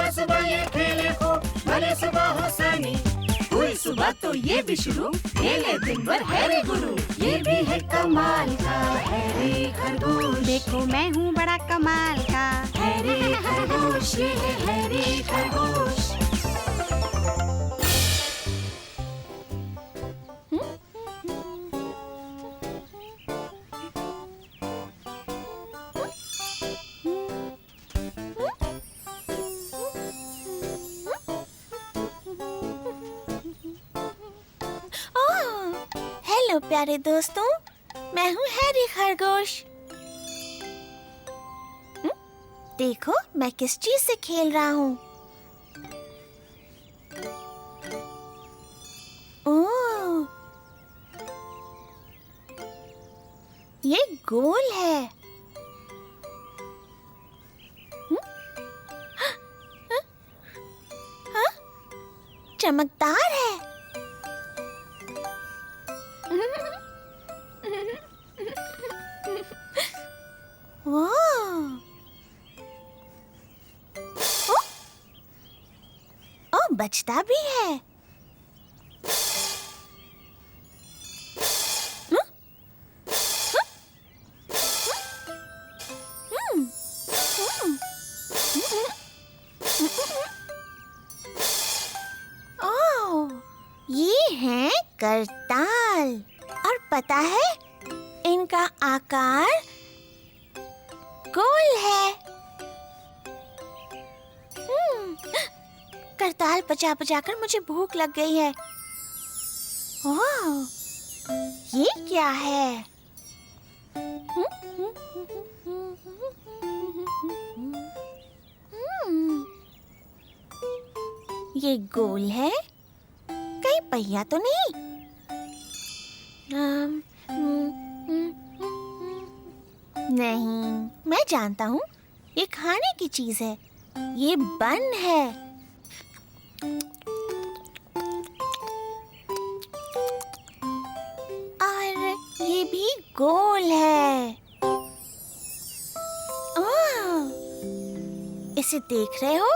सुबह सुबह ये खेले खूब, भले सुबह हो सनी। हुई सुबह तो ये भी शुरू, खेले दिन भर हैरी गुरु। ये भी है कमाल का हैरी खरगोश। देखो मैं हूँ बड़ा कमाल का हैरी खरगोश, ये है हैरी खरगोश। हेलो प्यारे दोस्तों, मैं हूँ हैरी खरगोश। देखो मैं किस चीज से खेल रहा हूँ। ओह, ये गोल है। चमकदार है। ओ, बचता भी है। ओह, ये है करताल। और पता है, इनका आकार गोल है। करताल बचा बचा कर मुझे भूख लग गई है। ओह, ये क्या है? ये गोल है, कहीं पहिया तो नहीं? नहीं, मैं जानता हूँ, ये खाने की चीज है। ये बन है। और ये भी गोल है। ओह, इसे देख रहे हो?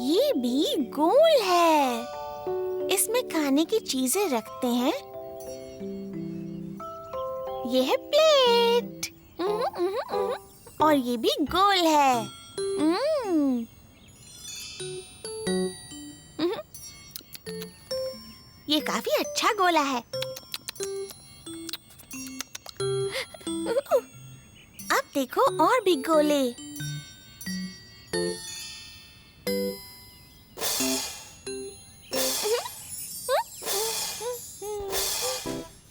ये भी गोल है। इसमें खाने की चीजें रखते हैं। ये है प्लेट। और ये भी गोल है। ये काफी अच्छा गोला है। अब देखो और भी गोले।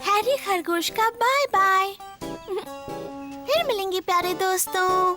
हैरी खरगोश का बाय बाय। फिर मिलेंगे प्यारे दोस्तों।